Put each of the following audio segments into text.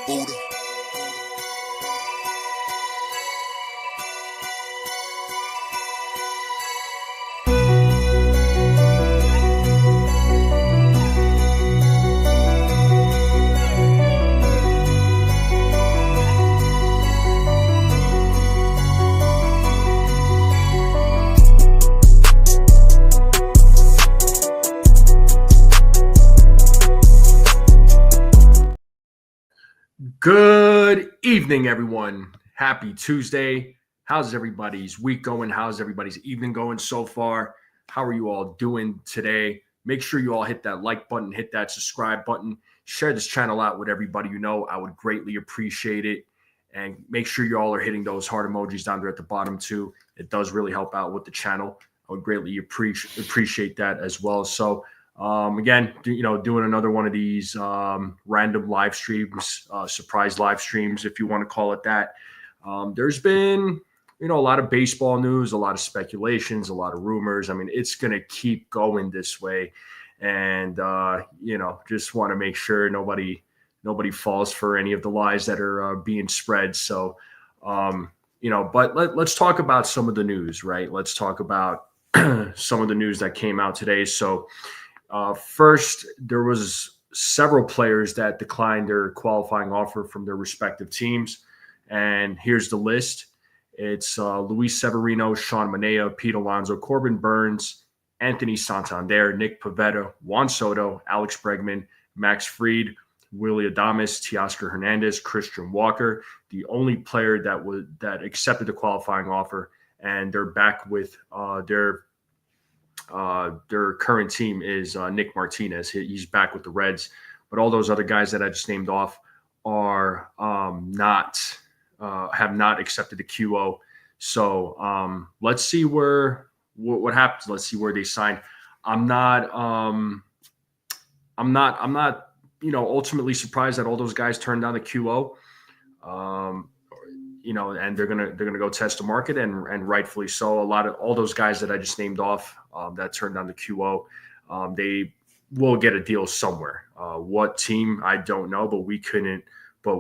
Buddha. Good evening, everyone. Happy Tuesday. How's everybody's week going? How's everybody's evening going so far? How are you all doing today? Make sure you all hit that like button, hit that subscribe button, share this channel out with everybody you know. I would greatly appreciate it. And make sure you all are hitting those heart emojis down there at the bottom too. It does really help out with the channel. I would greatly appreciate that as well. So again, doing another one of these random live streams, surprise live streams, if you want to call it that. There's been, a lot of baseball news, a lot of speculations, a lot of rumors. I mean, it's going to keep going this way. And, just want to make sure nobody falls for any of the lies that are being spread. So, but let's talk about some of the news, right? Let's talk about some of the news that came out today. So, first, there was several players that declined their qualifying offer from their respective teams. And here's the list. It's Luis Severino, Sean Manaea, Pete Alonso, Corbin Burns, Anthony Santander, Nick Pivetta, Juan Soto, Alex Bregman, Max Fried, Willie Adames, Teoscar Hernandez, Christian Walker, the only player that accepted the qualifying offer, and they're back with their current team is Nick Martinez. He's back with the Reds, but all those other guys that I just named off are have not accepted the QO. So let's see what happens. Let's see where they sign. I'm not ultimately surprised that all those guys turned down the QO. And they're gonna go test the market, and rightfully so. All those guys that I just named off that turned down the QO, they will get a deal somewhere. What team, I don't know, but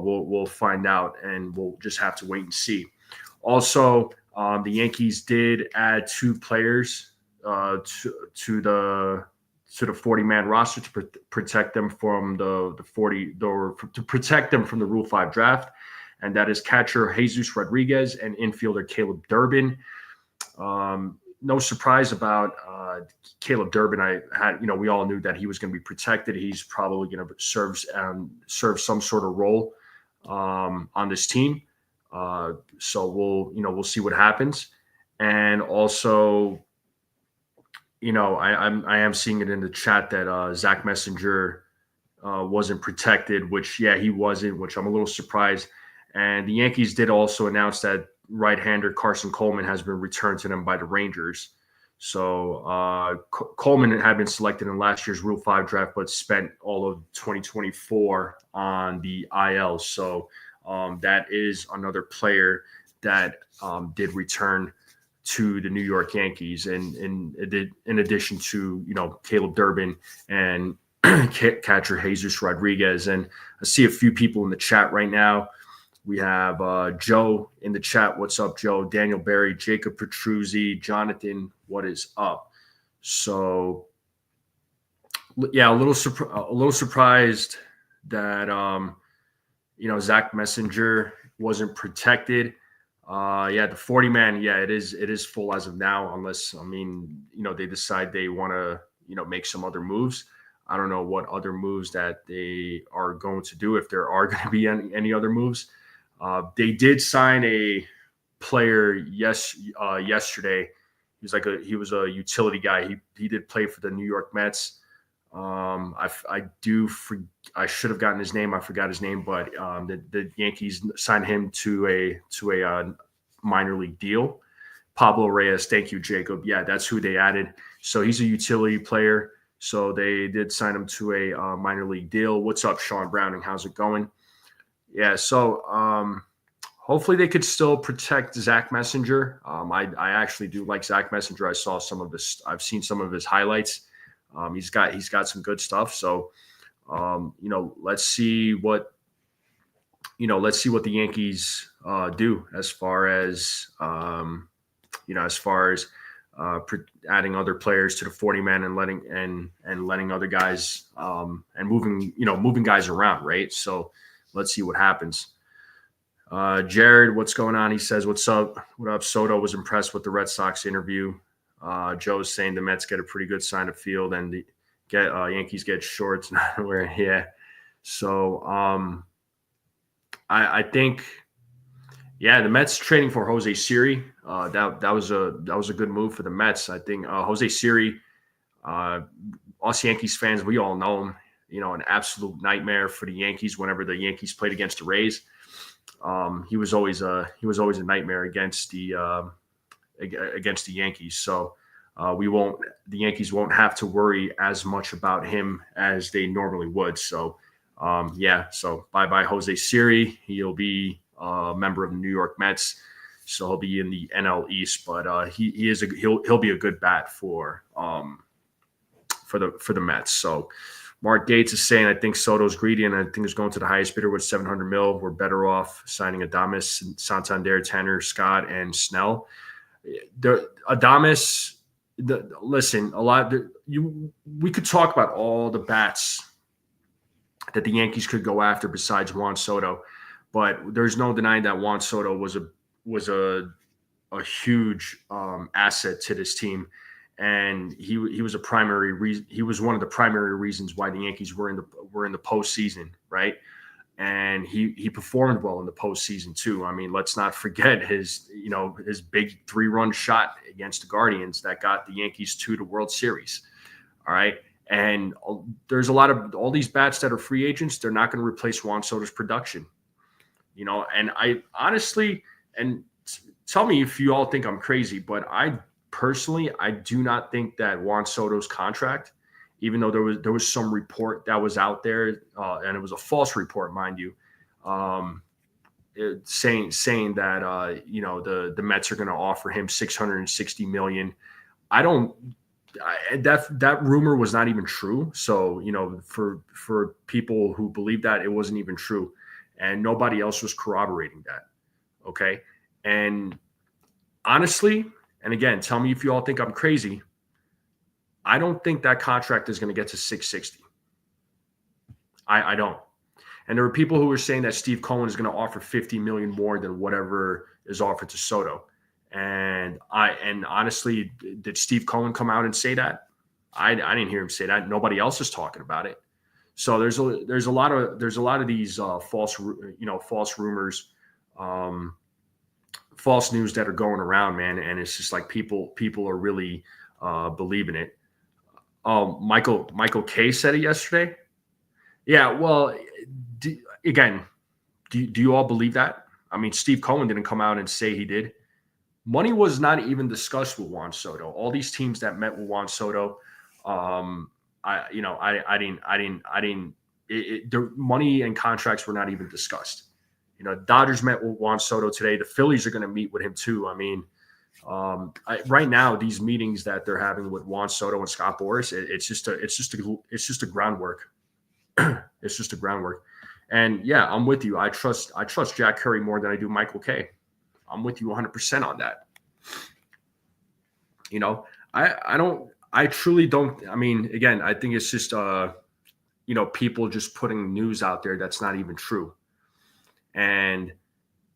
we'll find out, and we'll just have to wait and see. Also, the Yankees did add 2 players to the 40-man roster to protect them from the Rule 5 draft. And that is catcher Jesus Rodriguez and infielder Caleb Durbin. No surprise about Caleb Durbin. We all knew that he was going to be protected. He's probably going to serve some sort of role on this team. So we'll see what happens. And also, I am seeing it in the chat that Zach Messenger wasn't protected, which he wasn't, which I'm a little surprised. And the Yankees did also announce that right-hander Carson Coleman has been returned to them by the Rangers. So Coleman had been selected in last year's Rule 5 draft, but spent all of 2024 on the IL. So that is another player that did return to the New York Yankees, and in addition to Caleb Durbin and catcher Jesus Rodriguez. And I see a few people in the chat right now. We have Joe in the chat. What's up, Joe? Daniel Berry, Jacob Petruzzi, Jonathan. What is up? So, a little surprised that Zach Messenger wasn't protected. The 40-man. It is full as of now, unless they decide they want to make some other moves. I don't know what other moves that they are going to do, if there are going to be any other moves. They did sign a player yesterday. He was a utility guy. He did play for the New York Mets. I should have gotten his name. I forgot his name, but the Yankees signed him to a minor league deal. Pablo Reyes. Thank you, Jacob. Yeah, that's who they added. So he's a utility player. So they did sign him to a minor league deal. What's up, Sean Browning? How's it going? Yeah, so hopefully they could still protect Zach Messenger. I actually do like Zach Messenger. I've seen some of his highlights. He's got some good stuff. So let's see what let's see what the Yankees do as far as as far as adding other players to the 40-man and letting other guys and moving guys around, right? So let's see what happens. Jared, what's going on? He says, "What's up? What up?" Soto was impressed with the Red Sox interview. Joe's saying the Mets get a pretty good sign of field and the Yankees get shorts. Where, yeah. So I think, yeah, the Mets trading for Jose Siri. That was a good move for the Mets. I think Jose Siri, us Yankees fans, we all know him. An absolute nightmare for the Yankees whenever the Yankees played against the Rays. He was always a nightmare against the Yankees. So the Yankees won't have to worry as much about him as they normally would. So so bye Jose Siri. He'll be a member of the New York Mets, so he'll be in the NL East. But he'll be a good bat for the Mets. So Mark Gates is saying, I think Soto's greedy, and I think he's going to the highest bidder with $700 million. We're better off signing Adames, Santander, Tanner, Scott, and Snell. Listen, we could talk about all the bats that the Yankees could go after besides Juan Soto, but there's no denying that Juan Soto was a huge asset to this team. And he was a primary reason. He was one of the primary reasons why the Yankees were in the postseason, right? And he performed well in the postseason too. I mean, let's not forget his big 3-run shot against the Guardians that got the Yankees to the World Series. All right, and there's a lot of all these bats that are free agents. They're not going to replace Juan Soto's production, And I honestly, and tell me if you all think I'm crazy, but personally, I do not think that Juan Soto's contract, even though there was some report that was out there, and it was a false report, mind you, saying that the Mets are going to offer him $660 million. That rumor was not even true. So for people who believe that, it wasn't even true, and nobody else was corroborating that. Okay, and honestly. And again, tell me if you all think I'm crazy. I don't think that contract is going to get to 660. I don't. And there were people who were saying that Steve Cohen is going to offer $50 million more than whatever is offered to Soto. And honestly, did Steve Cohen come out and say that? I didn't hear him say that. Nobody else is talking about it. So there's a lot of these false rumors. False news that are going around, man, and it's just like people are really believing it. Michael K said it yesterday. Yeah, well, do you all believe that? I mean, Steve Cohen didn't come out and say he did. Money was not even discussed with Juan Soto. All these teams that met with Juan Soto, the money and contracts were not even discussed. Dodgers met with Juan Soto today. The Phillies are going to meet with him too. I mean, right now, these meetings that they're having with Juan Soto and Scott Boras, it's just a groundwork. It's just a groundwork. And yeah, I'm with you. I trust Jack Curry more than I do Michael K. I'm with you 100% on that. I truly don't. I mean, again, I think it's just people just putting news out there that's not even true. And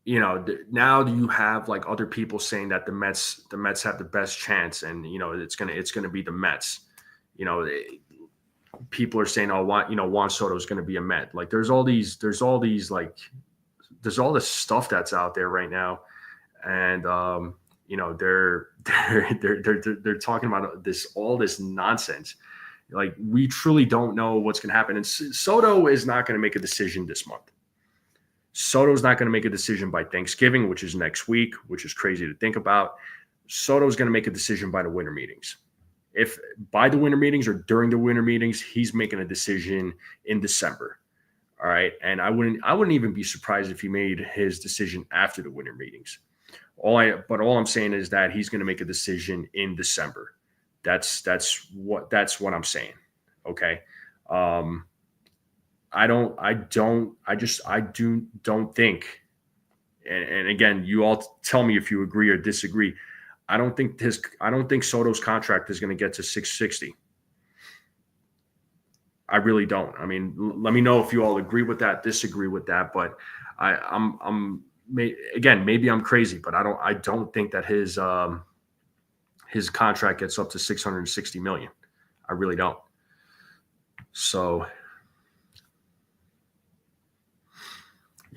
now you have like other people saying that the Mets have the best chance, and it's gonna be the Mets. People are saying, Juan Soto is gonna be a Met. Like there's all this stuff that's out there right now, and they're talking about all this nonsense. Like we truly don't know what's gonna happen, and Soto is not gonna make a decision this month. Soto's not going to make a decision by Thanksgiving, which is next week, which is crazy to think about. Soto's going to make a decision by the winter meetings. If by the winter meetings or during the winter meetings, he's making a decision in December. All right. And I wouldn't even be surprised if he made his decision after the winter meetings. All I'm saying is that he's going to make a decision in December. That's what I'm saying. Okay. I don't think, and again, you all tell me if you agree or disagree. I don't think Soto's contract is going to get to 660. I really don't. I mean, let me know if you all agree with that, disagree with that. But again, maybe I'm crazy, but I don't think that his contract gets up to 660 million. I really don't. So,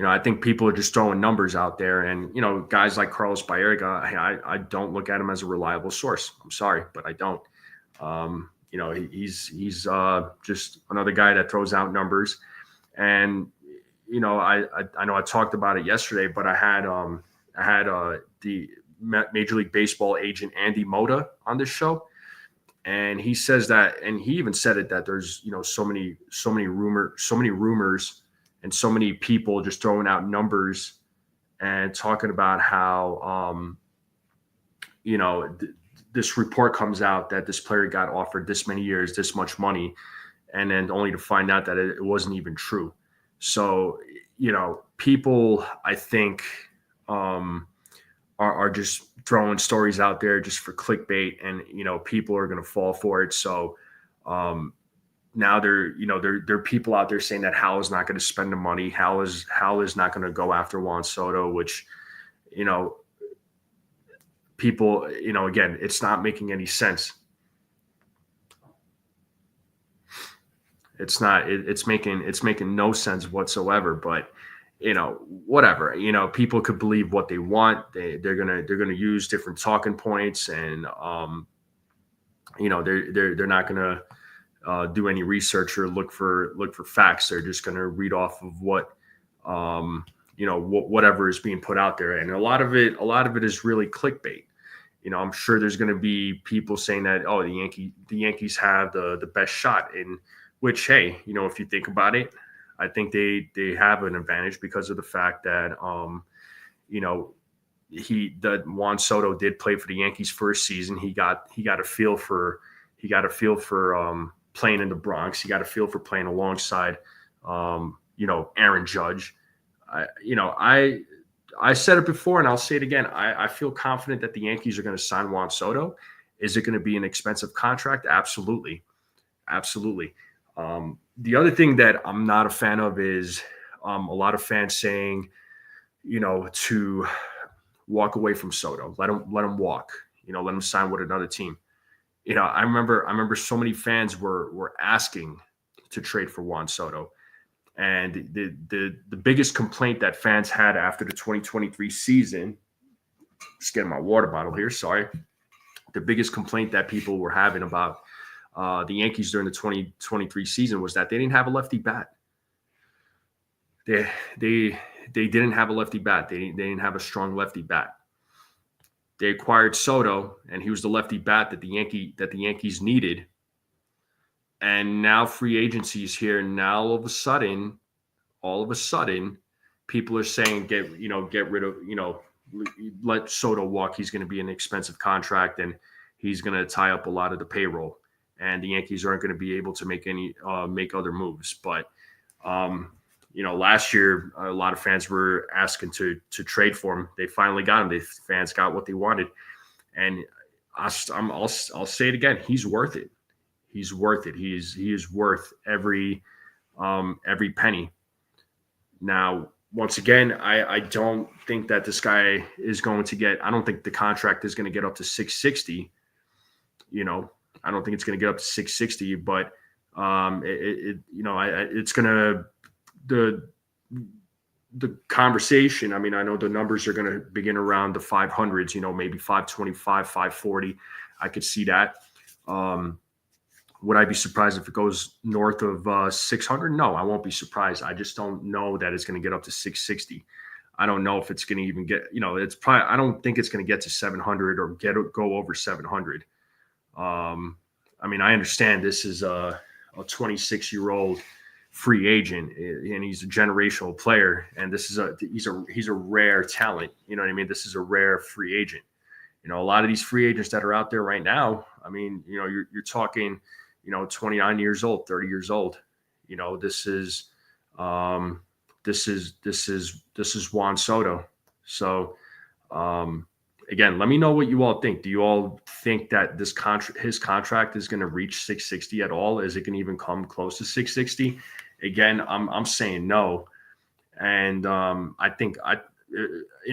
I think people are just throwing numbers out there, and guys like Carlos Baerga, I don't look at him as a reliable source. I'm sorry, but I don't. He's just another guy that throws out numbers, and I know I talked about it yesterday, but I had the Major League Baseball agent Andy Moda on this show, and he says that, and he even said it, that there's so many rumors and so many people just throwing out numbers and talking about how this report comes out that this player got offered this many years, this much money, and then only to find out that it wasn't even true. So, people, I think, are just throwing stories out there just for clickbait, and, people are going to fall for it. So, now there are people out there saying that Hal is not going to spend the money. Hal is not going to go after Juan Soto, which, people, again, it's not making any sense. It's not. It's making no sense whatsoever. But whatever. People could believe what they want. They're gonna use different talking points, and they're not gonna do any research or look for facts. They're just gonna read off of what whatever is being put out there, and a lot of it is really clickbait. I'm sure there's going to be people saying that, oh, the Yankees have the best shot, in which, hey, if you think about it, I think they have an advantage because of the fact that Juan Soto did play for the Yankees first season. He got a feel for playing in the Bronx. He got a feel for playing alongside Aaron Judge. I said it before, and I'll say it again. I feel confident that the Yankees are going to sign Juan Soto. Is it going to be an expensive contract? Absolutely. Absolutely. The other thing that I'm not a fan of is a lot of fans saying, to walk away from Soto. Let him walk. Let him sign with another team. I remember so many fans were asking to trade for Juan Soto. And the biggest complaint that fans had after the 2023 season, just getting my water bottle here, sorry. The biggest complaint that people were having about the Yankees during the 2023 season was that they didn't have a lefty bat. They didn't have a lefty bat. They didn't have a strong lefty bat. They acquired Soto, and he was the lefty bat that the Yankees needed. And now free agency is here. Now all of a sudden, people are saying get rid of, let Soto walk. He's going to be an expensive contract, and he's going to tie up a lot of the payroll. And the Yankees aren't going to be able to make other moves. But last year a lot of fans were asking to trade for him. They finally got him. The fans got what they wanted, and I'll say it again. He's worth it. He's worth it. He is worth every penny. Now, once again, I don't think that this guy is going to get. I don't think the contract is going to get up to 660. I don't think it's going to get up to 660. But it's going to the conversation. I mean, I know the numbers are going to begin around the 500s. Maybe 525, 540. I could see that. Would I be surprised if it goes north of 600? No, I won't be surprised. I just don't know that it's going to get up to 660. I don't know if it's going to even get, it's probably, I don't think it's going to get to 700 or go over 700. I mean, I understand this is a 26-year-old free agent, and he's a generational player, and he's a rare talent. You know what I mean? This is a rare free agent. A lot of these free agents that are out there right now, I mean, you're talking, 29 years old, 30 years old. This is This is Juan Soto. So again, let me know what you all think. Do you all think that his contract is going to reach 660 at all? Is it going to even come close to 660? Again, I'm saying no. And in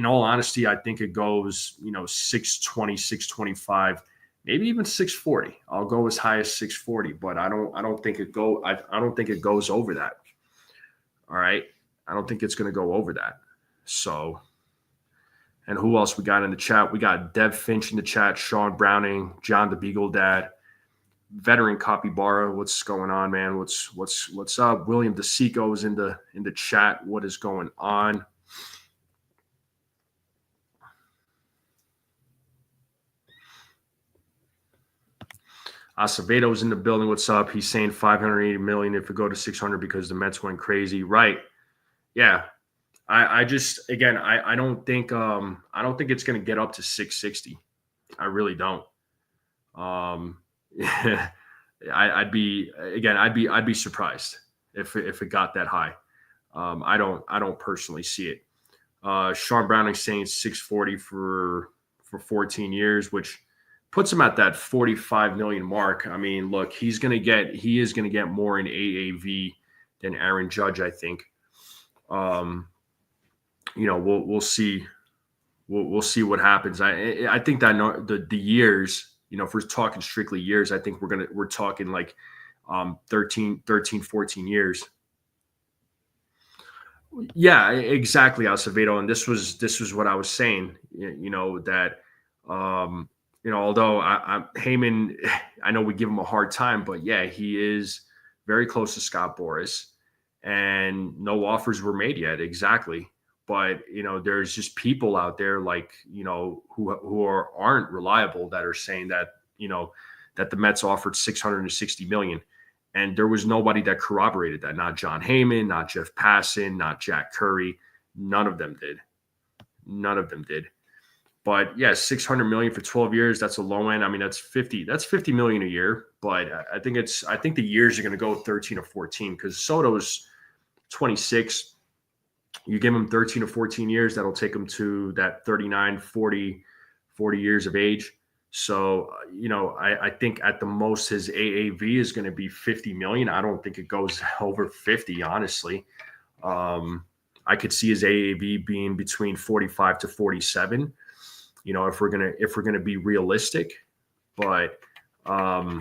all honesty, I think it goes, 620, 625, maybe even 640. I'll go as high as 640, but I don't think I don't think it goes over that. All right. I don't think it's going to go over that. So, and who else we got in the chat? We got Dev Finch in the chat, Sean Browning, John the Beagle Dad, Veteran Capybara. What's going on, man? What's up? William DeSico is in the chat. What is going on? Aceveto's in the building. What's up? He's saying 580 million if we go to 600 because the Mets went crazy. Right. Yeah. I just, again, I don't think it's going to get up to 660. I really don't. I'd be surprised if it got that high. I don't personally see it. Sean Browning saying 640 for 14 years, which puts him at that 45 million mark. I mean, look, he is going to get more in AAV than Aaron Judge, I think. We'll see. We'll see what happens. I think that the years, if we're talking strictly years, I think we're talking like 13, 14 years. Yeah, exactly, Acevedo. And this was what I was saying, that although Heyman, I know we give him a hard time, but yeah, he is very close to Scott Boras, and no offers were made yet. Exactly. But there's just people out there like who aren't reliable that are saying that that the Mets offered 660 million, and there was nobody that corroborated that. Not John Heyman, not Jeff Passan, not Jack Curry. None of them did. But yeah, 600 million for 12 years. That's a low end. I mean, that's 50 million a year. But I think the years are going to go 13 or 14 because Soto's 26. You give him 13 or 14 years, that'll take him to that 39, 40 years of age. So, I think at the most his AAV is going to be 50 million. I don't think it goes over 50, honestly. I could see his AAV being between 45 to 47, if we're going to be realistic, but I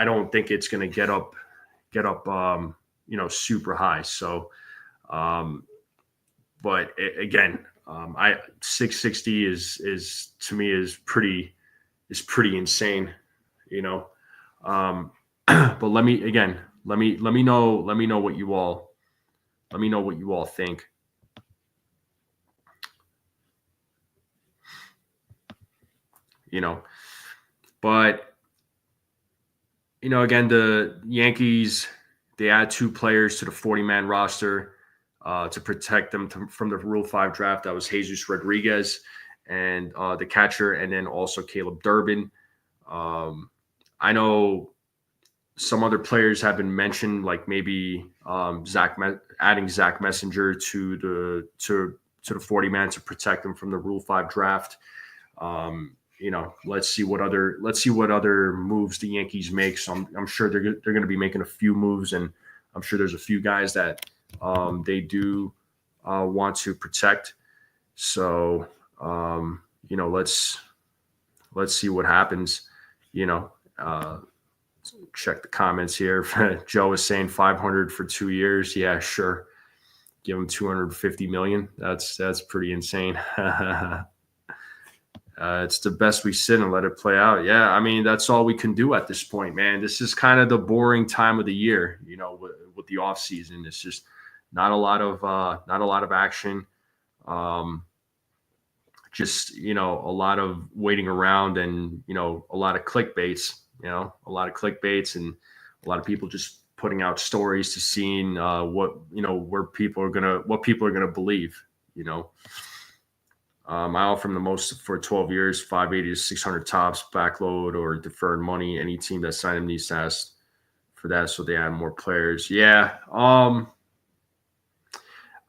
don't think it's going to get up super high. So, but again, 660 is to me is pretty insane, but let me know what you all think. But again, the Yankees, they add 2 players to the 40-man roster to protect them from the Rule 5 draft. That was Jesus Rodriguez and the catcher, and then also Caleb Durbin. I know some other players have been mentioned, like maybe adding Zach Messenger to the 40-man to protect them from the Rule 5 draft. Let's see what other moves the Yankees make. So I'm sure they're going to be making a few moves, and I'm sure there's a few guys that they do want to protect. So let's see what happens. Check the comments here. Joe is saying 500 for 2 years. Yeah, sure. Give him 250 million. That's pretty insane. It's the best we sit and let it play out. Yeah, I mean, that's all we can do at this point, man. This is kind of the boring time of the year, with the off season. It's just not a lot of action. Just a lot of waiting around, and a lot of clickbaits. A lot of clickbaits, and a lot of people just putting out stories to seeing what people are gonna believe. I offer them the most for 12 years, 580 to 600 tops, backload or deferred money. Any team that signed him needs to ask for that, so they add more players. Yeah.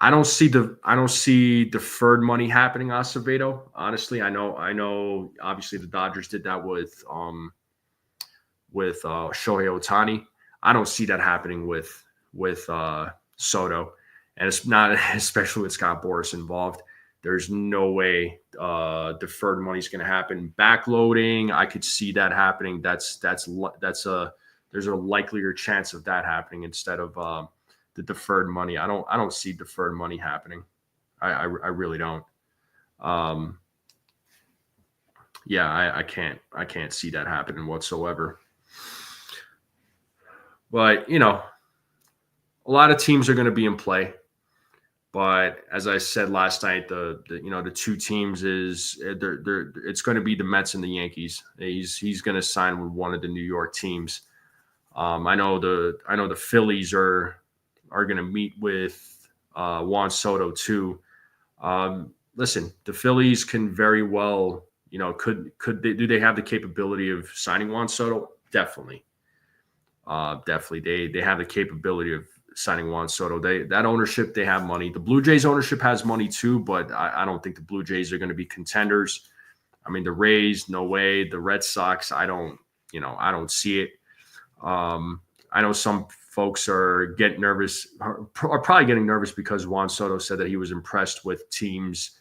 I don't see deferred money happening on Acevedo. Honestly, I know. Obviously, the Dodgers did that with Shohei Ohtani. I don't see that happening with Soto, and it's not, especially with Scott Boras involved. There's no way deferred money is going to happen. Backloading, I could see that happening. There's a likelier chance of that happening instead of the deferred money. I don't see deferred money happening. I really don't. Yeah, I can't see that happening whatsoever. But a lot of teams are going to be in play. But as I said last night, the two teams it's going to be the Mets and the Yankees. He's going to sign with one of the New York teams. I know the Phillies are going to meet with Juan Soto too. Listen, the Phillies can very well, do they have the capability of signing Juan Soto? Definitely. Definitely. They have the capability of signing Juan Soto. That ownership, they have money. The Blue Jays ownership has money too, but I don't think the Blue Jays are going to be contenders. I mean, the Rays, no way. The Red Sox, I don't see it. I know some folks are probably getting nervous because Juan Soto said that he was impressed with teams'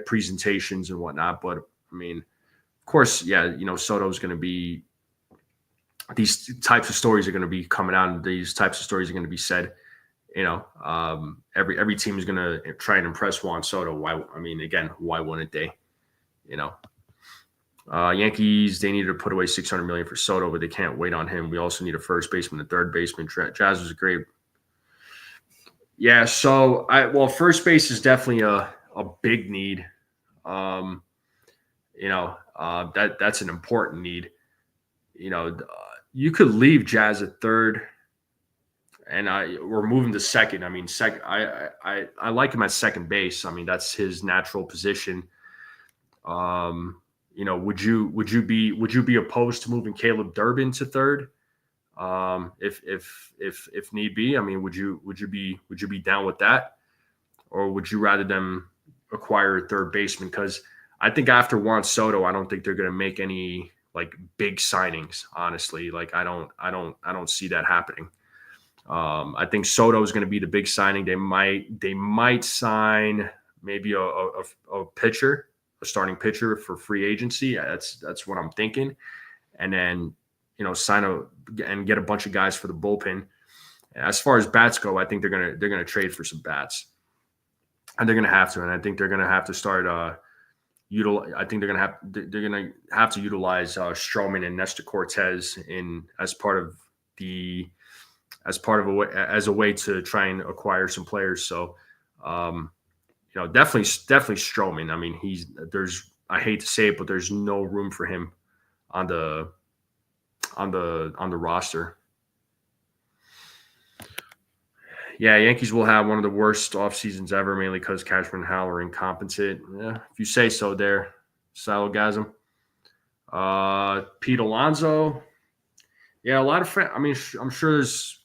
presentations and whatnot. But I mean, of course, yeah, Soto's going to be. These types of stories are going to be coming out, and these types of stories are going to be said. Every team is going to try and impress Juan Soto. Why wouldn't they? Yankees, they needed to put away $600 million for Soto, but they can't wait on him. We also need a first baseman, a third baseman. Jazz was great. Yeah, so first base is definitely a big need. That's an important need. You could leave Jazz at third, and we're moving to second. I mean, I like him at second base. I mean, that's his natural position. Would you be opposed to moving Caleb Durbin to third? If need be. I mean, would you be down with that, or would you rather them acquire a third baseman? Because I think after Juan Soto, I don't think they're going to make any big signings. Honestly, I don't see that happening. I think Soto is going to be the big signing. They might sign maybe a pitcher, a starting pitcher for free agency. That's what I'm thinking, and then sign and get a bunch of guys for the bullpen. As far as bats go, I think they're gonna trade for some bats, and they're gonna have to. And I think they're gonna have to start. I think they're gonna have to utilize Stroman and Nestor Cortez as a way to try and acquire some players. So, definitely Stroman. I mean, I hate to say it, but there's no room for him on the roster. Yeah, Yankees will have one of the worst off seasons ever, mainly because Cashman and Howell are incompetent. Yeah, if you say so, there, Salgasm. Pete Alonso. Yeah, a lot of fans. I mean, I'm sure there's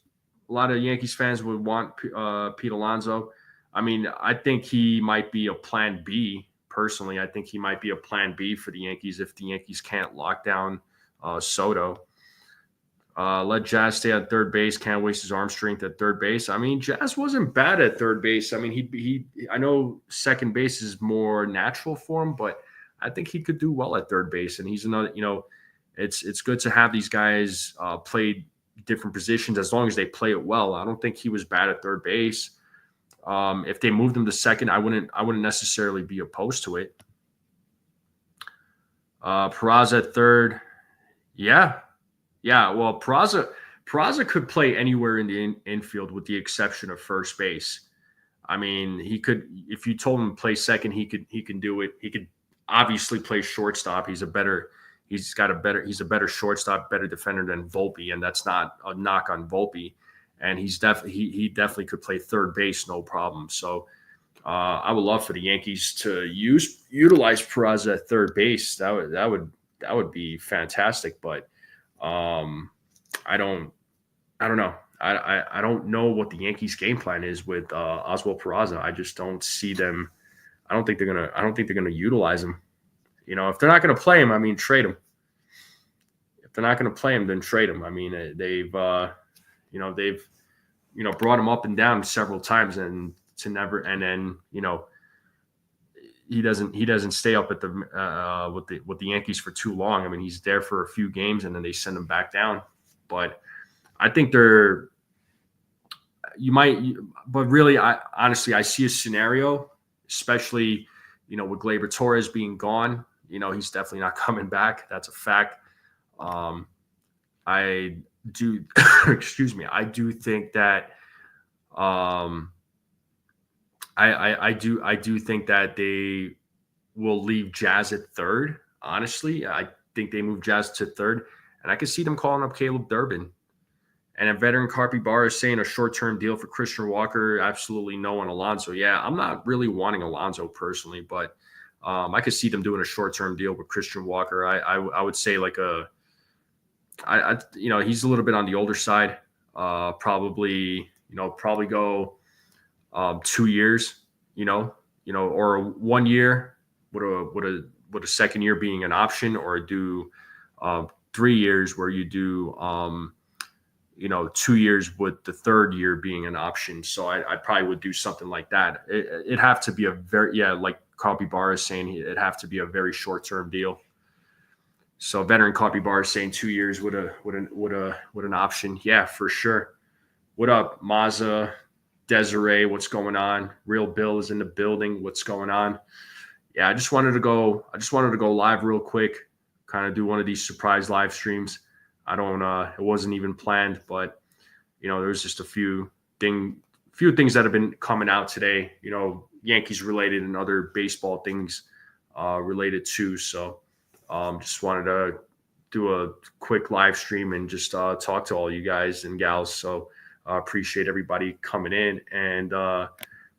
a lot of Yankees fans would want Pete Alonso. I mean, I think he might be a plan B. Personally, I think he might be a plan B for the Yankees if the Yankees can't lock down Soto. Let Jazz stay at third base. Can't waste his arm strength at third base. I mean, Jazz wasn't bad at third base. I mean, I know second base is more natural for him, but I think he could do well at third base. And he's another. It's good to have these guys play different positions as long as they play it well. I don't think he was bad at third base. If they moved him to second, I wouldn't necessarily be opposed to it. Peraza at third. Yeah. Well, Peraza could play anywhere in the infield with the exception of first base. I mean, he could, if you told him to play second, he can do it. He could obviously play shortstop. He's a better shortstop, better defender than Volpe, and that's not a knock on Volpe. And he definitely could play third base, no problem. So I would love for the Yankees to utilize Peraza at third base. That would be fantastic. But I don't I don't know. I don't know what the Yankees game plan is with Oswald Peraza. I just don't see them. I don't think they're gonna utilize him. If they're not gonna play him, I mean, trade him. If they're not gonna play him, then trade him. I mean, they've brought him up and down several times, and to never, and then he doesn't stay up at the with the Yankees for too long. I mean, he's there for a few games and then they send him back down. But I think but really, I honestly I see a scenario, especially with Gleyber Torres being gone. He's definitely not coming back. That's a fact. I do, excuse me. I do think that I do think that they will leave Jazz at third. Honestly, I think they move Jazz to third, and I could see them calling up Caleb Durbin. And a veteran Carpy Bar is saying a short-term deal for Christian Walker. Absolutely no on Alonso. Yeah, I'm not really wanting Alonso personally, but I could see them doing a short-term deal with Christian Walker. I would say like he's a little bit on the older side. Probably go 2 years, or 1 year with a second year being an option, or do 3 years where you do 2 years with the third year being an option. So I probably would do something like that. It'd have to be a very, like Copy Bar is saying, it'd have to be a very short term deal. So veteran Copy Bar is saying 2 years with an option. Yeah, for sure. What up, Mazza? Desiree, what's going on? Real Bill is in the building. What's going on? Yeah, I just wanted to go live real quick, kind of do one of these surprise live streams. It wasn't even planned, but there was just a few things that have been coming out today, Yankees related and other baseball things related too. So just wanted to do a quick live stream and just talk to all you guys and gals. So appreciate everybody coming in. And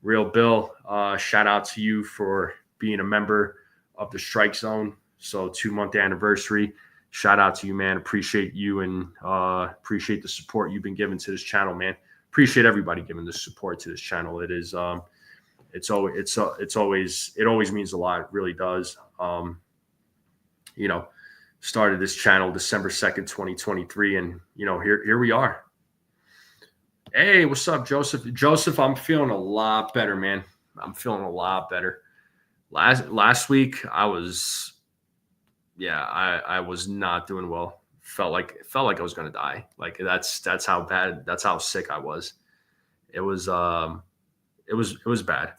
Real Bill, shout out to you for being a member of the Strike Zone. So 2-month anniversary. Shout out to you, man. Appreciate you and appreciate the support you've been giving to this channel, man. Appreciate everybody giving the support to this channel. It is it always means a lot. It really does. Started this channel December 2nd, 2023, and here we are. Hey, what's up, Joseph? Joseph, I'm feeling a lot better, man. I'm feeling a lot better. Last week, I was not doing well. Felt like I was gonna die. Like that's how bad. That's how sick I was. It was bad,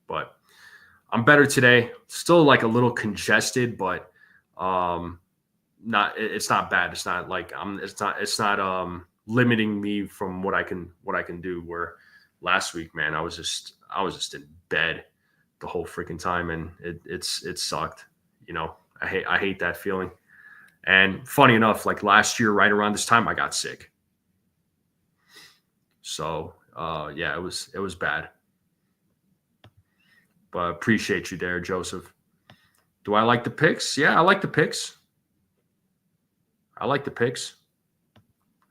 But I'm better today. Still like a little congested, but it's not bad. It's not like it's not limiting me from what I can do. Where last week, man, I was just in bed the whole freaking time, and it sucked. I hate that feeling. And funny enough, like last year, right around this time, I got sick. So yeah, it was bad. But appreciate you there, Joseph. Do I like the picks? Yeah, I like the picks.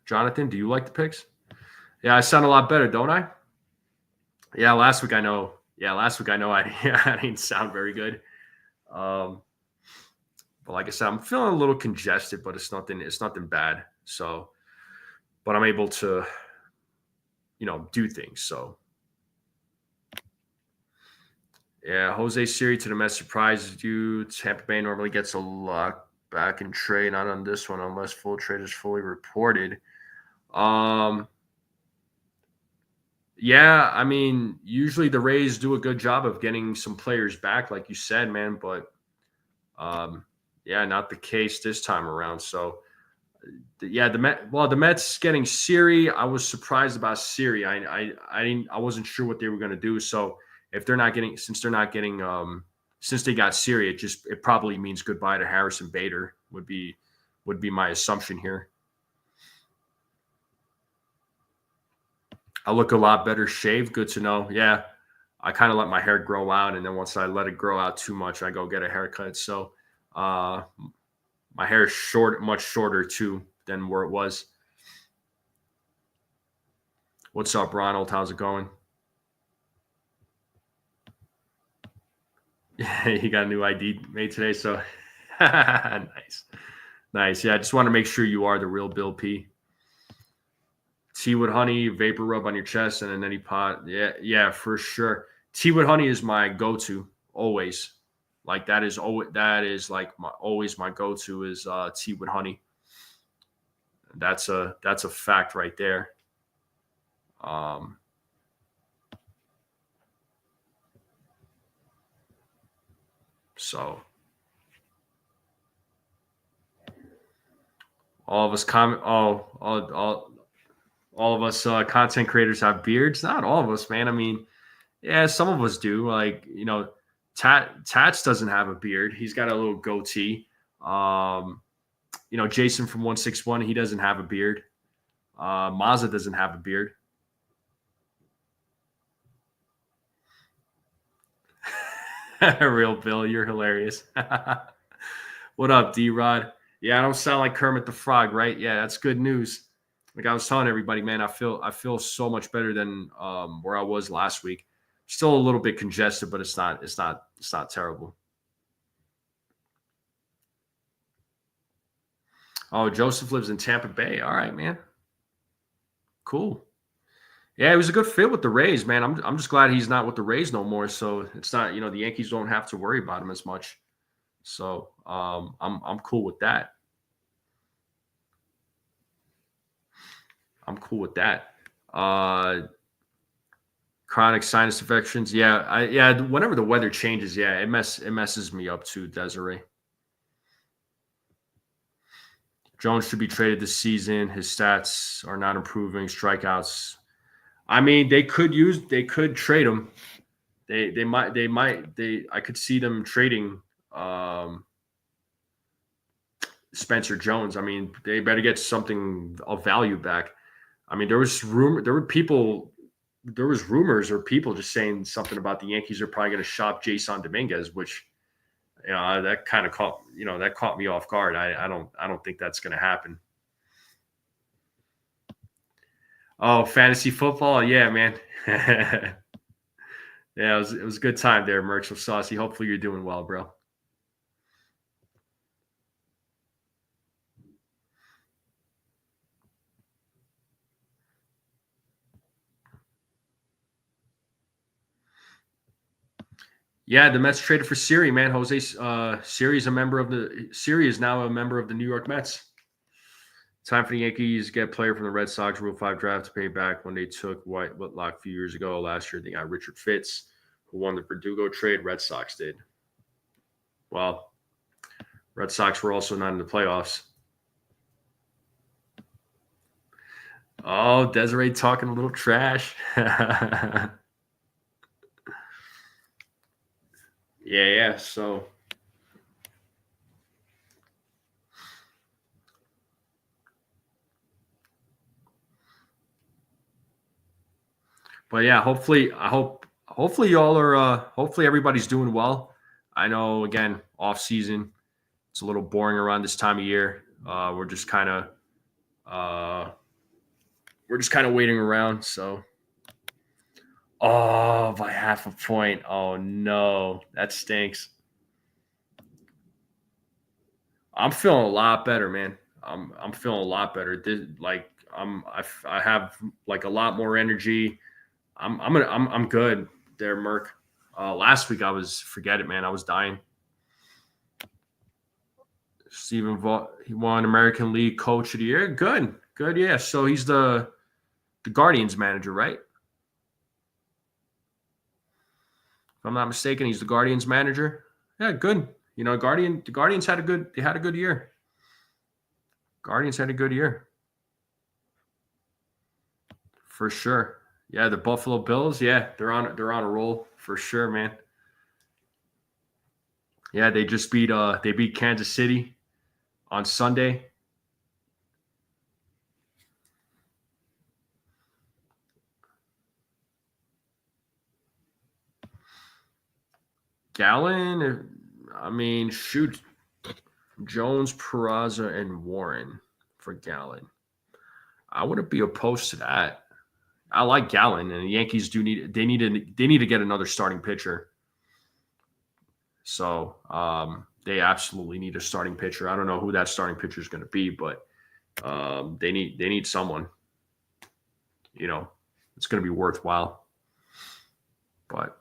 Jonathan, do you like the picks? Yeah, I sound a lot better, don't I? Yeah, last week I know. I didn't sound very good. But like I said, I'm feeling a little congested, but it's nothing bad. So, but I'm able to, do things. So, yeah, Jose Siri to the Mets surprises you. Tampa Bay normally gets a lock back in trade, not on this one, unless full trade is fully reported. Yeah, I mean, usually the Rays do a good job of getting some players back, like you said, man. But yeah, not the case this time around. So yeah, the Mets getting Siri. I was surprised about Siri. I wasn't sure what they were going to do. So if they're not getting, since they got Siri, it probably means goodbye to Harrison Bader would be my assumption here. I look a lot better shaved. Good to know. Yeah, I kind of let my hair grow out, and then once I let it grow out too much, I go get a haircut. So my hair is much shorter too than where it was. What's up, Ronald? How's it going? Yeah, you got a new ID made today, so nice. Nice. Yeah, I just want to make sure you are the real Bill P. Tea with honey, vapor rub on your chest, and then any pot. Yeah, for sure. Tea with honey is my go-to always. Like that is like always my go-to is tea with honey. That's a fact right there. Um, so all of us comment. All of us content creators have beards. Not all of us, man. I mean, yeah, some of us do. Like, Tats doesn't have a beard. He's got a little goatee. Jason from 161, he doesn't have a beard. Mazza doesn't have a beard. Real Bill, you're hilarious. What up, D-Rod? Yeah, I don't sound like Kermit the Frog, right? Yeah, that's good news. Like I was telling everybody, man, I feel so much better than where I was last week. Still a little bit congested, but it's not terrible. Oh, Joseph lives in Tampa Bay. All right, man. Cool. Yeah, it was a good fit with the Rays, man. I'm just glad he's not with the Rays no more. So it's not, the Yankees don't have to worry about him as much. So I'm cool with that. I'm cool with that. Chronic sinus infections. Yeah, whenever the weather changes, yeah, it messes me up too, Desiree. Jones should be traded this season. His stats are not improving. Strikeouts. I mean, they could trade him. I could see them trading Spencer Jones. I mean, they better get something of value back. I mean, there was rumors or people just saying something about the Yankees are probably going to shop Jason Dominguez, which that kind of caught me off guard. I don't think that's going to happen. Oh, fantasy football, yeah, man. Yeah, it was a good time there, Merch of Saucy. Hopefully you're doing well, bro. Yeah, the Mets traded for Siri, man. Jose Siri is now a member of the New York Mets. Time for the Yankees to get a player from the Red Sox Rule 5 draft to pay back when they took Whitlock a few years ago. Last year, they got Richard Fitz, who won the Verdugo trade. Red Sox did. Well, Red Sox were also not in the playoffs. Oh, Desiree talking a little trash. Yeah. So, but yeah, hopefully y'all are. Hopefully everybody's doing well. I know, again, off season, it's a little boring around this time of year. We're just kind of waiting around. So, oh, by half a point. Oh no, that stinks. I'm feeling a lot better, man. I'm feeling a lot better. I have like a lot more energy. I'm good there, Merc. Last week forget it, man. I was dying. Stephen he won American League Coach of the Year. Good. Yeah. So he's the Guardians manager, right? If I'm not mistaken, he's the Guardians manager. Yeah, good. The Guardians had a good year. Guardians had a good year. For sure. Yeah, the Buffalo Bills, yeah, they're on a roll for sure, man. Yeah, they beat Kansas City on Sunday. Gallen, I mean, shoot, Jones, Peraza, and Warren for Gallen. I wouldn't be opposed to that. I like Gallen, and the Yankees need to get another starting pitcher. So they absolutely need a starting pitcher. I don't know who that starting pitcher is going to be, but they need someone. You know, it's going to be worthwhile. But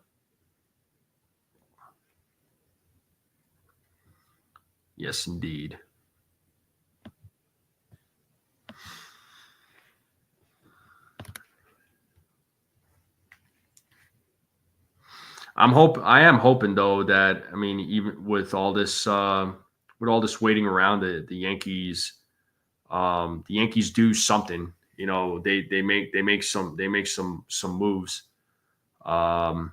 yes, indeed. I am hoping though that, I mean, even with all this waiting around, the Yankees do something. You know, they make some moves um,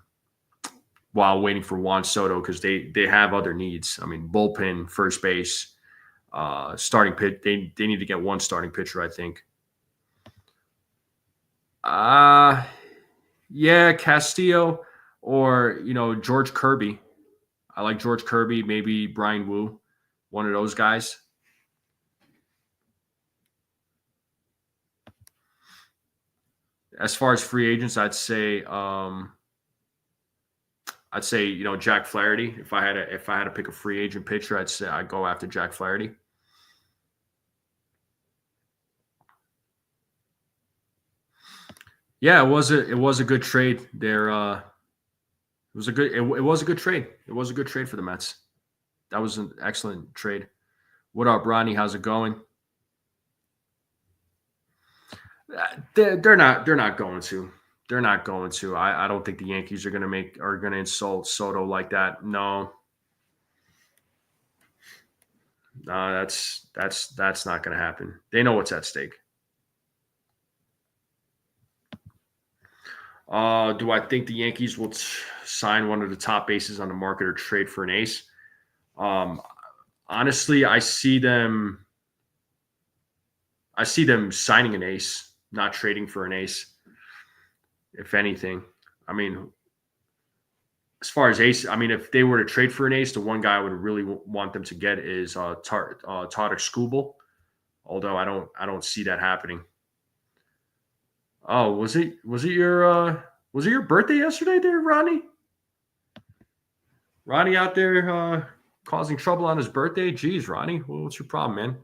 while waiting for Juan Soto, because they have other needs. I mean, bullpen, first base, starting pitch. They need to get one starting pitcher, I think. Yeah, Castillo, or George Kirby. I like George Kirby, maybe Brian Wu, one of those guys. As far as free agents, I'd say Jack Flaherty. If I had to pick a free agent pitcher, I'd say I'd go after Jack Flaherty. Yeah, it was a good trade. It was a good trade. It was a good trade for the Mets. That was an excellent trade. What up, Ronnie? How's it going? They're not going to. They're not going to. I don't think the Yankees are going to insult Soto like that. No. No, that's not going to happen. They know what's at stake. Do I think the Yankees will sign one of the top aces on the market or trade for an ace? Honestly, I see them signing an ace, not trading for an ace. If anything, I mean, as far as ace, I mean, if they were to trade for an ace, the one guy I would really want them to get is Tarek Skubal. Although I don't see that happening. Oh, was it your birthday yesterday, there, Ronnie? Ronnie out there causing trouble on his birthday? Jeez, Ronnie, what's your problem, man?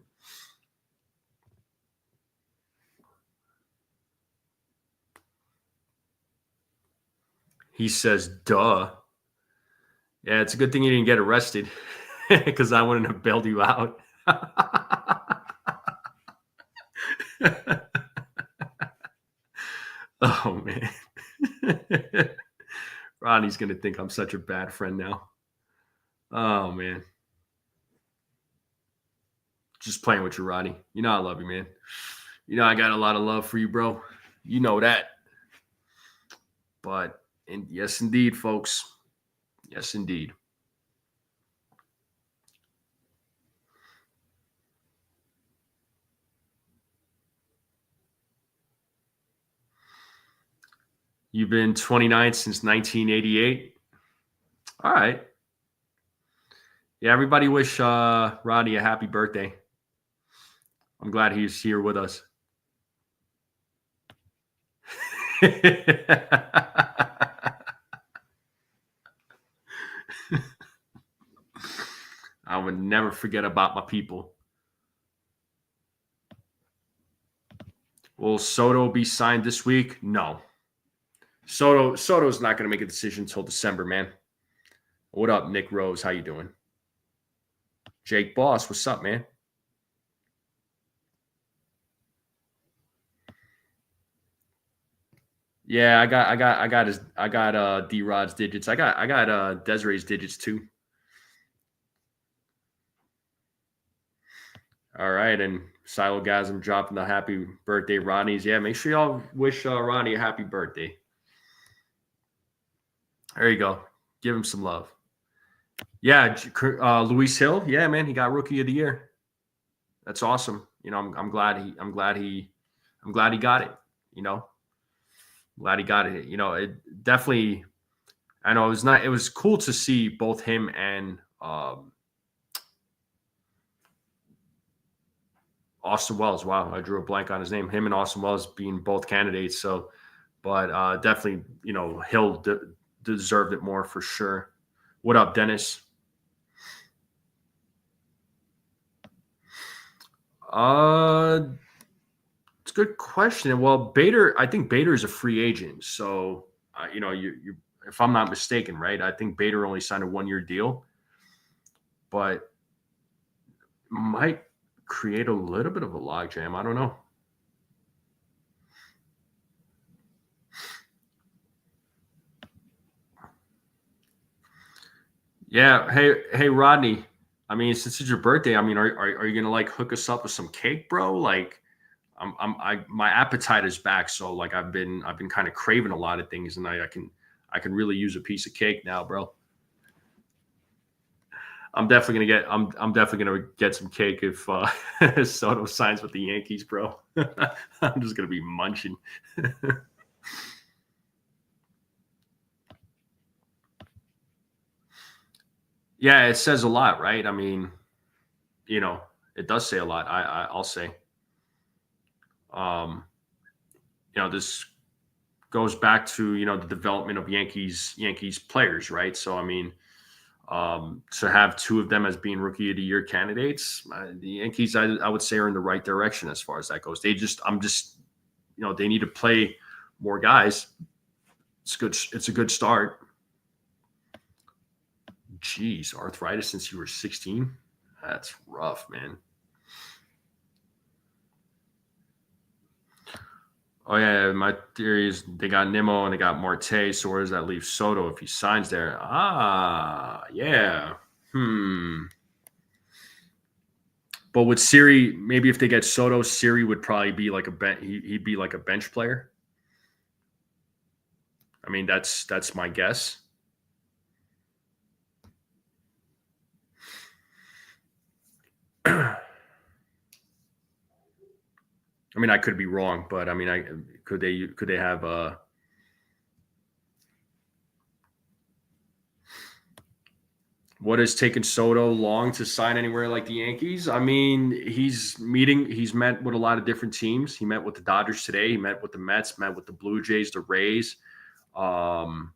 He says, duh. Yeah, it's a good thing you didn't get arrested, because I wouldn't have bailed you out. Oh, man. Ronnie's going to think I'm such a bad friend now. Oh, man. Just playing with you, Ronnie. You know I love you, man. You know I got a lot of love for you, bro. You know that. But yes, indeed, folks. Yes, indeed. You've been 29 since 1988. All right. Yeah, everybody wish Roddy a happy birthday. I'm glad he's here with us. I would never forget about my people. Will Soto be signed this week? No. Soto's not going to make a decision until December, man. What up, Nick Rose? How you doing? Jake Boss, what's up, man? Yeah, I got D-Rod's digits. I got Desiree's digits too. All right, and Silogasm dropping the happy birthday Ronnie's. Yeah, make sure y'all wish Ronnie a happy birthday. There you go. Give him some love. Yeah, Luis Hill. Yeah, man, he got Rookie of the Year. That's awesome. You know, I'm glad he got it. You know, glad he got it. You know, it definitely. I know it was cool to see both him and Austin Wells. Wow, I drew a blank on his name. Him and Austin Wells being both candidates. So but definitely, Hill deserved it more for sure. What up, Dennis? It's a good question. Well, I think Bader is a free agent, so you if I'm not mistaken, right? I think Bader only signed a 1-year deal, but might create a little bit of a logjam. I don't know. Yeah. Hey, Rodney. I mean, since it's your birthday, I mean, are you gonna like hook us up with some cake, bro? Like, my appetite is back, so like I've been kind of craving a lot of things, and I can really use a piece of cake now, bro. I'm definitely gonna get some cake if Soto signs with the Yankees, bro. I'm just gonna be munching. Yeah, it says a lot, right? I mean, you know, it does say a lot. I'll say, um, this goes back to the development of Yankees players, right? So I mean, to have two of them as being rookie of the year candidates, the Yankees, I would say, are in the right direction as far as that goes. I'm just, they need to play more guys. It's good. It's a good start. Jeez, arthritis since you were 16. That's rough, man. Oh yeah, my theory is they got Nimmo and they got Marte. So where does that leave Soto if he signs there? Ah, yeah. But with Siri, maybe if they get Soto, Siri would probably be like he'd be like a bench player. I mean, that's my guess. I mean, I could be wrong, but I mean, could they have what has taken Soto long to sign anywhere like the Yankees? I mean, he's met with a lot of different teams. He met with the Dodgers today. He met with the Mets. Met with the Blue Jays, the Rays. Um,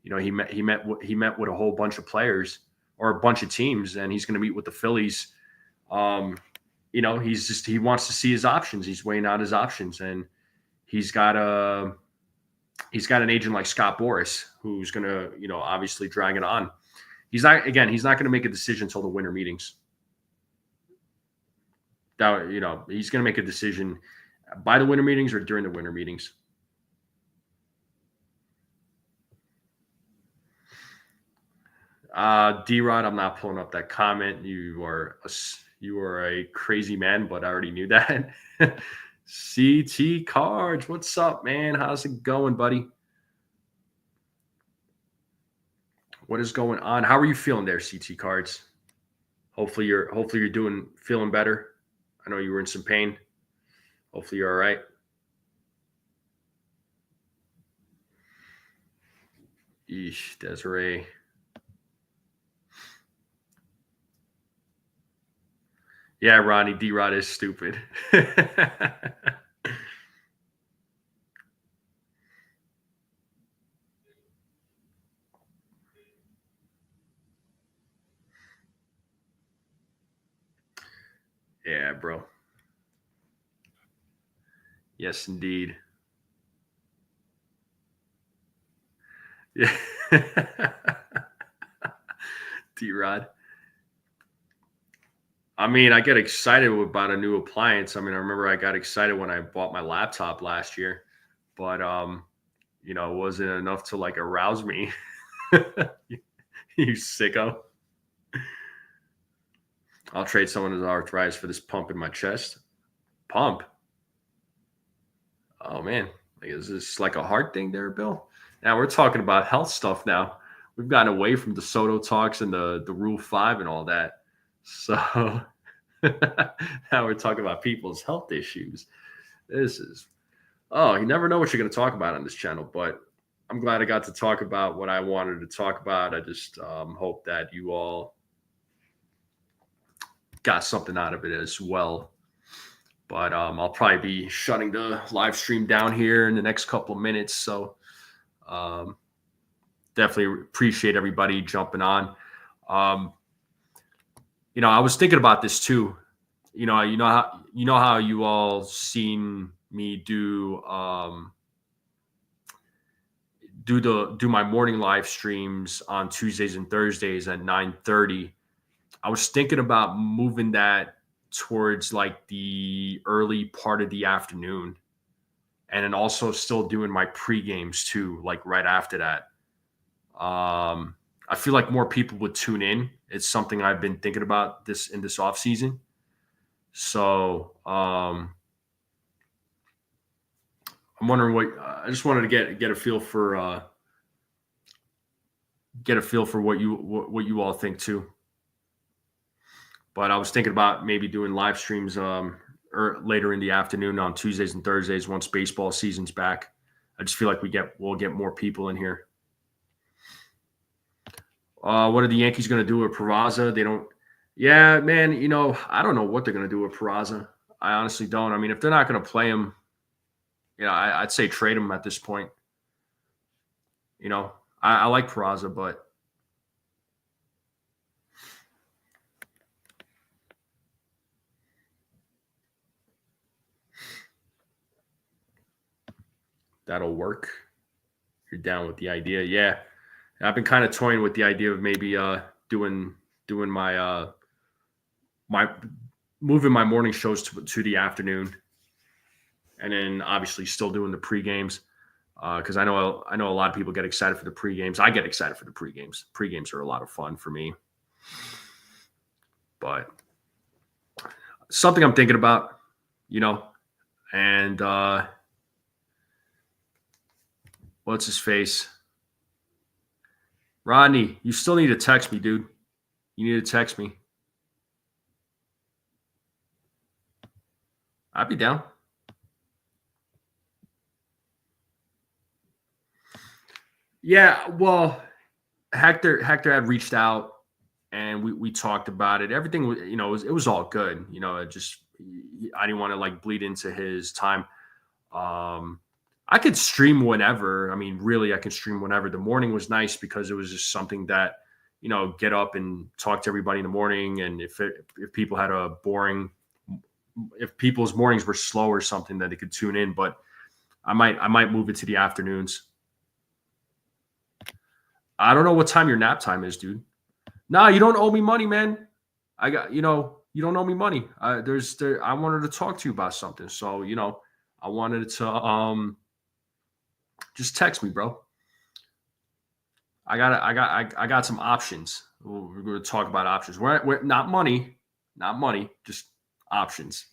he met with a whole bunch of players or a bunch of teams, and he's going to meet with the Phillies. Um, he wants to see his options. He's weighing out his options, and he's got a he's got an agent like Scott Boras who's going to obviously drag it on. He's not going to make a decision until the winter meetings. That he's going to make a decision by the winter meetings or during the winter meetings. D-Rod, I'm not pulling up that comment. You are a crazy man, but I already knew that. CT Cards, what's up, man? How's it going, buddy? What is going on? How are you feeling there, CT Cards? Hopefully you're feeling better. I know you were in some pain. Hopefully you're all right. Eesh, Desiree. Yeah, Ronnie, D-Rod is stupid. Yeah, bro. Yes, indeed. Yeah. D-Rod. I mean, I get excited about a new appliance. I mean, I remember I got excited when I bought my laptop last year, but it wasn't enough to like arouse me. You sicko. I'll trade someone who's arthritis for this pump in my chest. Pump. Oh man, like, is this like a heart thing there, Bill? Now we're talking about health stuff now. We've gotten away from the Soto talks and the Rule 5 and all that. So now we're talking about people's health issues. This is you never know what you're going to talk about on this channel, but I'm glad I got to talk about what I wanted to talk about. I just hope that you all got something out of it as well. But I'll probably be shutting the live stream down here in the next couple of minutes. So um, definitely appreciate everybody jumping on. Um, I was thinking about this too. You know how you all seen me do my morning live streams on Tuesdays and Thursdays at 9:30. I was thinking about moving that towards like the early part of the afternoon, and then also still doing my pre games too, like right after that. I feel like more people would tune in. It's something I've been thinking about this off season. So I'm wondering I just wanted to get a feel for what you all think too. But I was thinking about maybe doing live streams or later in the afternoon on Tuesdays and Thursdays once baseball season's back. I just feel like we'll get more people in here. What are the Yankees going to do with Peraza? They don't. Yeah, man. I don't know what they're going to do with Peraza. I honestly don't. I mean, if they're not going to play him, I'd say trade him at this point. I like Peraza, but that'll work. You're down with the idea, yeah. I've been kind of toying with the idea of maybe doing my my moving my morning shows to the afternoon, and then obviously still doing the pre games because I know a lot of people get excited for the pre games. I get excited for the pre games. Pre games are a lot of fun for me, but something I'm thinking about, and what's his face? Rodney, you still need to text me, dude. You need to text me. I'd be down. Yeah, well, Hector had reached out and we talked about it. Everything was, it was all good. It just I didn't want to like bleed into his time. I could stream whenever. I mean, really, I could stream whenever. The morning was nice because it was just something that, get up and talk to everybody in the morning. And if people had if people's mornings were slow or something, that they could tune in. But I might move it to the afternoons. I don't know what time your nap time is, dude. Nah, you don't owe me money, man. I got, you don't owe me money. I wanted to talk to you about something. So, I wanted to just text me, bro. I got some options. We're going to talk about options. We're not money, just options.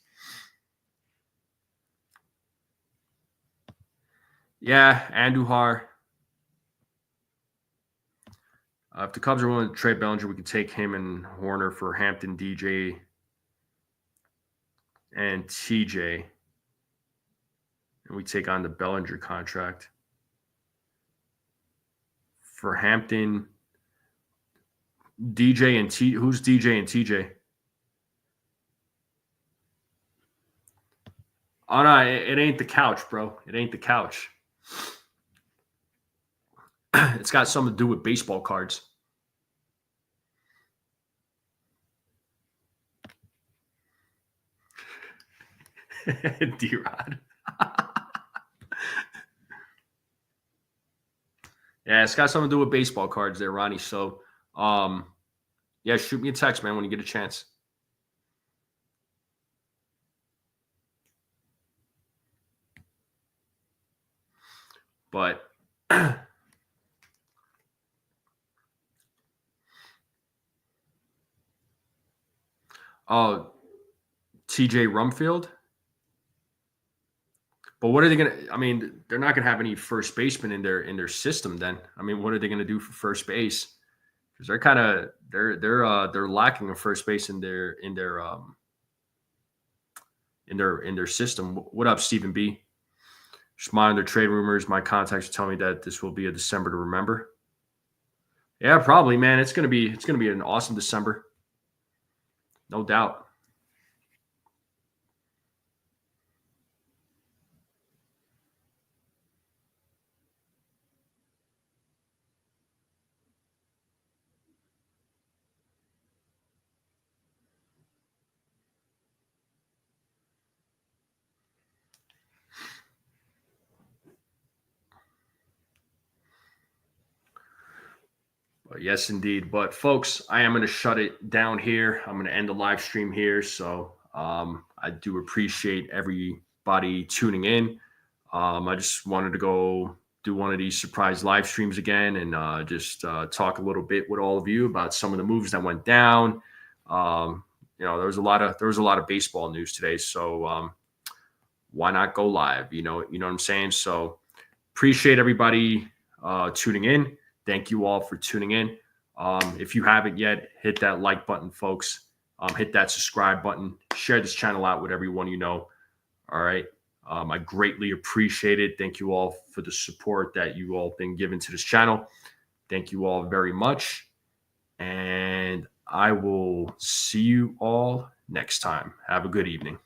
Yeah, Andujar. If the Cubs are willing to trade Bellinger, we could take him and Horner for Hampton, DJ, and TJ. And we take on the Bellinger contract. For Hampton, DJ and T. Who's DJ and TJ? Oh, no, it ain't the couch, bro. It ain't the couch. It's got something to do with baseball cards. D-Rod. Yeah, it's got something to do with baseball cards there, Ronnie. So, yeah, shoot me a text, man, when you get a chance. But oh, TJ Rumfield. But what are they going to? I mean, they're not going to have any first baseman in their system. Then, I mean, what are they going to do for first base? Because they're lacking a first base in their system. What up, Stephen B? Just monitor trade rumors. My contacts tell me that this will be a December to remember. Yeah, probably, man. It's gonna be an awesome December, no doubt. Yes, indeed. But folks, I am going to shut it down here. I'm going to end the live stream here. So I do appreciate everybody tuning in. I just wanted to go do one of these surprise live streams again and just talk a little bit with all of you about some of the moves that went down. There was a lot of baseball news today, so why not go live? You know what I'm saying? So appreciate everybody tuning in. Thank you all for tuning in. If you haven't yet, hit that like button, folks. Hit that subscribe button. Share this channel out with everyone you know. All right. I greatly appreciate it. Thank you all for the support that you all been given to this channel. Thank you all very much. And I will see you all next time. Have a good evening.